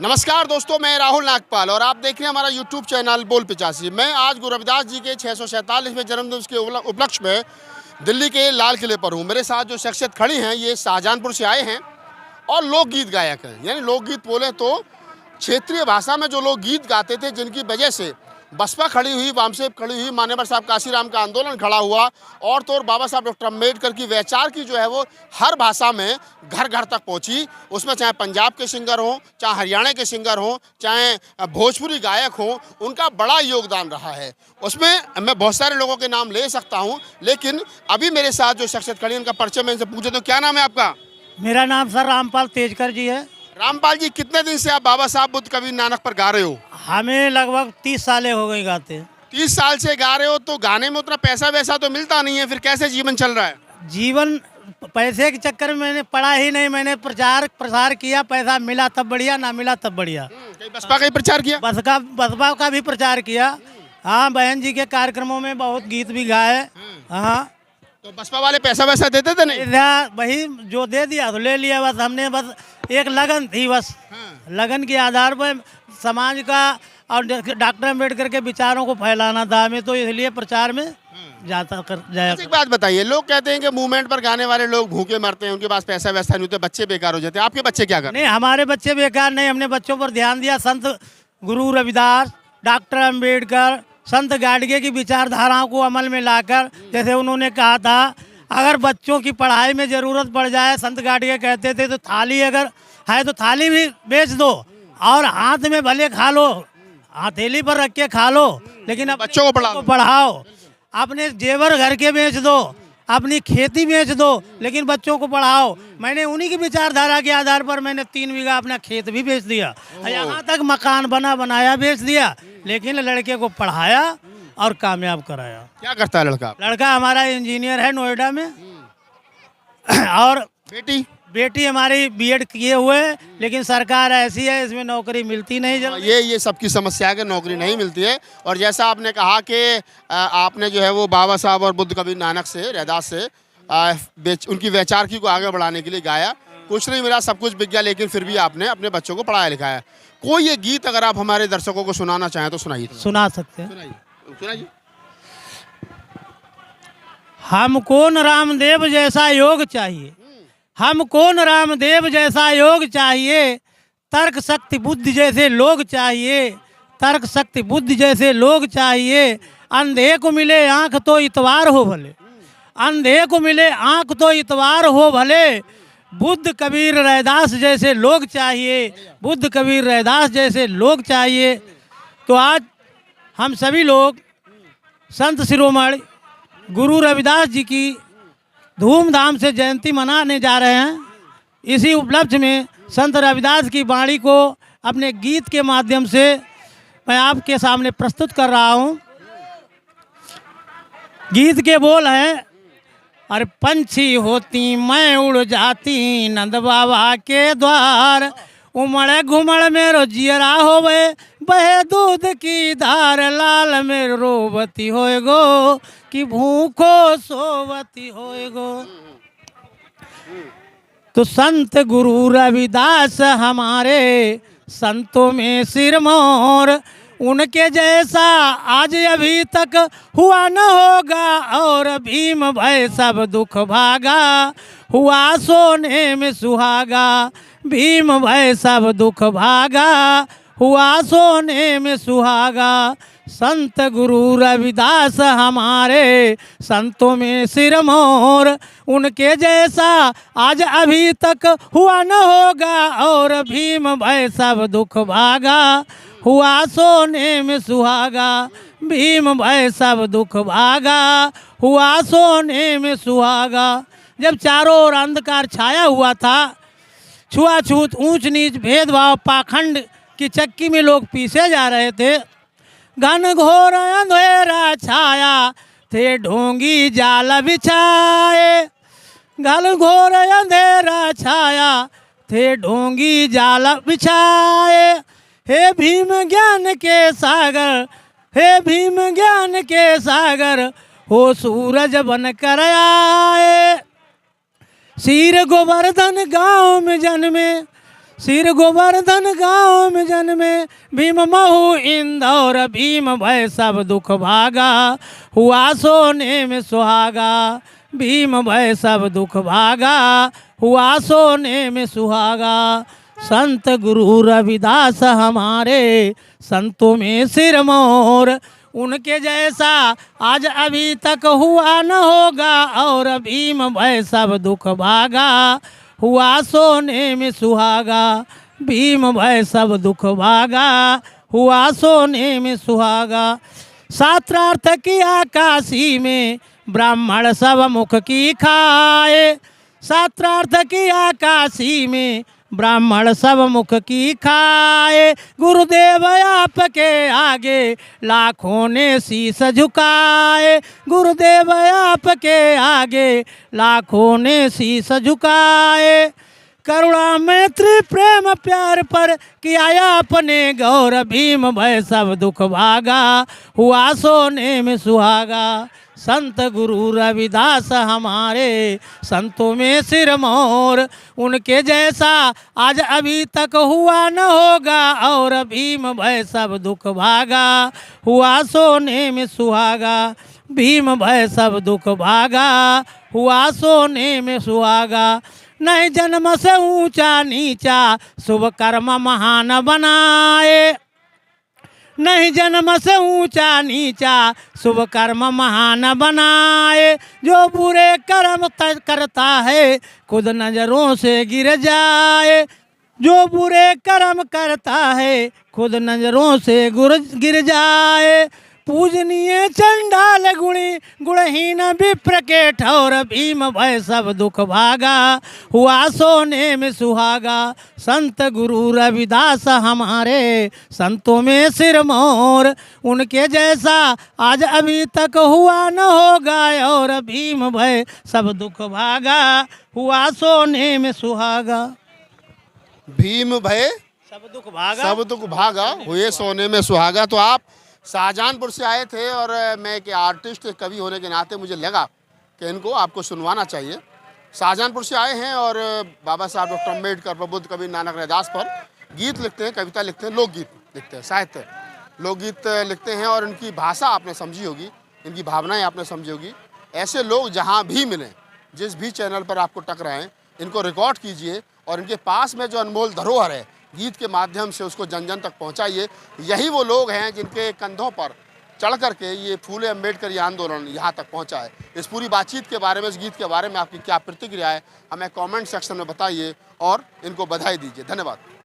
नमस्कार दोस्तों, मैं राहुल नागपाल और आप देख रहे हैं हमारा YouTube चैनल बोल 85। मैं आज गुरु रविदास जी के 647वें जन्मदिवस के उपलक्ष्य में दिल्ली के लाल किले पर हूँ। मेरे साथ जो शख्सियत खड़ी हैं ये शाहजहानपुर से आए हैं और लोकगीत गायक हैं। यानी लोकगीत बोले तो क्षेत्रीय भाषा में जो लोग गीत गाते थे, जिनकी वजह से बसपा खड़ी हुई, वामसेप खड़ी हुई, मान्यवर साहब काशीराम का आंदोलन खड़ा हुआ और तो और बाबा साहब डॉक्टर अम्बेडकर की वैचार की जो है वो हर भाषा में घर घर तक पहुंची। उसमें चाहे पंजाब के सिंगर हों, चाहे हरियाणा के सिंगर हों, चाहे भोजपुरी गायक हों, उनका बड़ा योगदान रहा है। उसमें मैं बहुत सारे लोगों के नाम ले सकता हूँ, लेकिन अभी मेरे साथ जो शख्सियत खड़ी है उनका परिचय मैं इनसे पूछे तो क्या नाम है आपका? मेरा नाम सर रामपाल तेजकर जी है। रामपाल जी, कितने दिन से आप बाबा साहब बुद्ध कबीर नानक पर गा रहे हो? हमें लगभग 30 सालें हो गई गाते। 30 साल से गा रहे हो तो गाने में उतना पैसा वैसा तो मिलता नहीं है, फिर कैसे जीवन चल रहा है? जीवन पैसे के चक्कर में मैंने पढ़ा ही नहीं, मैंने प्रचार प्रसार किया, पैसा मिला तब बढ़िया, ना मिला तब बढ़िया। कहीं बसपा का ही प्रचार किया? बसपा का भी प्रचार किया। हाँ, बहन जी के कार्यक्रमों में बहुत गीत भी गाए। हाँ, तो बसपा वाले पैसा वैसा देते थे नहीं? वही जो दे दिया तो ले लिया। बस हमने बस एक लगन थी, बस लगन के आधार पर समाज का और डॉक्टर अम्बेडकर के विचारों को फैलाना था हमें, तो इसलिए प्रचार में जाया। एक बात बताइए, लोग कहते हैं कि मूवमेंट पर गाने वाले लोग भूखे मरते हैं, उनके पास पैसा वैसा नहीं होता, बच्चे बेकार हो जाते हैं। आपके बच्चे क्या कर? नहीं, हमारे बच्चे बेकार नहीं, हमने बच्चों पर ध्यान दिया। संत गुरु रविदास, डॉक्टर अम्बेडकर, संत गाडगे की विचारधाराओं को अमल में लाकर, जैसे उन्होंने कहा था अगर बच्चों की पढ़ाई में ज़रूरत पड़ जाए, संत गाडगे कहते थे तो थाली अगर है तो थाली भी बेच दो और हाथ में भले खा लो, हथेली पर रख के खा लो, लेकिन बच्चों को पढ़ाओ। अपने जेवर घर के बेच दो, अपनी खेती बेच दो, लेकिन बच्चों को पढ़ाओ। मैंने उन्हीं की विचारधारा के आधार पर मैंने 3 बीघा अपना खेत भी बेच दिया, यहाँ तक मकान बनाया बेच दिया, लेकिन लड़के को पढ़ाया और कामयाब कराया। क्या करता है लड़का? लड़का हमारा इंजीनियर है नोएडा में, और बेटी हमारी बीएड किए हुए, लेकिन सरकार ऐसी है इसमें नौकरी मिलती नहीं। ये सबकी समस्या है कि नौकरी नहीं मिलती है। और जैसा आपने कहा कि आपने जो है वो बाबा साहब और बुद्ध कबीर नानक से, रैदास से उनकी वैचार की को आगे बढ़ाने के लिए गाया। कुछ नहीं मिला, सब कुछ बिक गया, लेकिन फिर भी आपने अपने बच्चों को पढ़ाया लिखाया। कोई ये गीत अगर आप हमारे दर्शकों को सुनाना चाहें तो सुनाइए। सुना सकते हैं। सुनाइए। हमको न रामदेव जैसा योग चाहिए, हमको न रामदेव जैसा योग चाहिए, तर्क शक्ति बुद्धि जैसे लोग चाहिए, तर्क शक्ति बुद्धि जैसे लोग चाहिए। अंधे को मिले आँख तो इतवार हो भले, अंधे को मिले आँख तो इतवार हो भले। बुद्ध कबीर रैदास जैसे लोग चाहिए, बुद्ध कबीर रैदास जैसे लोग चाहिए। तो आज हम सभी लोग संत शिरोमणि गुरु रविदास जी की धूमधाम से जयंती मनाने जा रहे हैं। इसी उपलक्ष्य में संत रविदास की वाणी को अपने गीत के माध्यम से मैं आपके सामने प्रस्तुत कर रहा हूँ। गीत के बोल हैं, अरे पंछी होती मैं उड़ जाती नंद बाबा के द्वार, उमड़ घुमड़ मेरो जियरा होवे बहे दूध की धार, लाल मेरो रोवती होए गो कि भूखो सोवती होए गो। तो संत गुरु रविदास हमारे संतों में सिरमौर, उनके जैसा आज अभी तक हुआ न होगा, और भीम भय सब दुख भागा, हुआ सोने में सुहागा। भीम भय सब दुख भागा, हुआ सोने में सुहागा। संत गुरु रविदास हमारे संतों में सिरमौर, उनके जैसा आज अभी तक हुआ न होगा, और भीम भय सब दुख भागा, हुआ सोने में सुहागा। भीम भय सब दुख भागा, हुआ सोने में सुहागा। जब चारों ओर अंधकार छाया हुआ था, छुआछूत, ऊंच नीच, भेदभाव, पाखंड की चक्की में लोग पीसे जा रहे थे, घन घोर अंधेरा छाया थे ढोंगी जाल बिछाए, घन घोर अंधेरा छाया थे ढोंगी जाल बिछाए। हे भीम ज्ञान के सागर, हे भीम ज्ञान के सागर, हो सूरज बन कर आए। सिर गोवर्धन गांव में जन्मे, सिर गोवर्धन गांव में जन्मे, भीम महु इंदौर भीम भय सब दुख भागा, हुआ सोने में सुहागा, भीम भय सब दुख भागा, हुआ सोने में सुहागा। संत गुरु रविदास हमारे, संतों में सिरमौर, उनके जैसा आज अभी तक हुआ न होगा, और भीम भय सब दुख भागा, हुआ सोने में सुहागा, भीम भय सब दुख भागा, हुआ सोने में सुहागा। शास्त्रार्थ किया काशी में, ब्राह्मण सब मुख की खाए, शास्त्रार्थ किया काशी में, ब्राह्मण सब मुख की खाए, गुरुदेव आपके आगे लाखों ने शीस झुकाए, गुरुदेव आपके आगे लाखों ने शीस झुकाए। करुणा मैत्री प्रेम प्यार पर किया अपने गौर, भीम भय सब दुख भागा, हुआ सोने में सुहागा। संत गुरु रविदास हमारे, संतों में सिरमौर, उनके जैसा आज अभी तक हुआ न होगा, और भीम भय सब दुख भागा, हुआ सोने में सुहागा, भीम भय सब दुख भागा, हुआ सोने में सुहागा। नहीं जन्म से ऊंचा नीचा, शुभ कर्म महान बनाए, नहीं जन्म से ऊंचा नीचा, शुभ कर्म महान बनाए, जो बुरे कर्म करता है खुद नजरों से गिर जाए, जो बुरे कर्म करता है खुद नजरों से गिर जाए। पूजनीय चंडाल गुणी, गुणहीन विप्र के ठौर, भीम भय सब दुख भागा, हुआ सोने में सुहागा। संत गुरु रविदास हमारे, संतों में सिरमौर, उनके जैसा आज अभी तक हुआ न होगा, और भीम भय सब दुख भागा, हुआ सोने में सुहागा। भीम भय सब दुख भागा, सब दुख भागा, हुए सोने में सुहागा। तो आप शाहजहांपुर से आए थे, और मैं एक आर्टिस्ट कवि होने के नाते मुझे लगा कि इनको आपको सुनवाना चाहिए। शाहजहांपुर से आए हैं और बाबा साहब डॉक्टर अम्बेडकर, प्रबुद्ध कवि नानक रैदास पर गीत लिखते हैं, कविता लिखते हैं, लोकगीत लिखते हैं, साहित्य लोकगीत लिखते हैं। और इनकी भाषा आपने समझी होगी, इनकी भावनाएं आपने समझी होगी। ऐसे लोग जहाँ भी मिलें, जिस भी चैनल पर आपको टकराएं, इनको रिकॉर्ड कीजिए, और इनके पास में जो अनमोल धरोहर है गीत के माध्यम से उसको जन जन तक पहुंचाइए। यही वो लोग हैं जिनके कंधों पर चढ़ करके ये फूले अम्बेडकर आंदोलन यहाँ तक पहुँचा है। इस पूरी बातचीत के बारे में, इस गीत के बारे में आपकी क्या प्रतिक्रिया है, हमें कमेंट सेक्शन में बताइए और इनको बधाई दीजिए। धन्यवाद।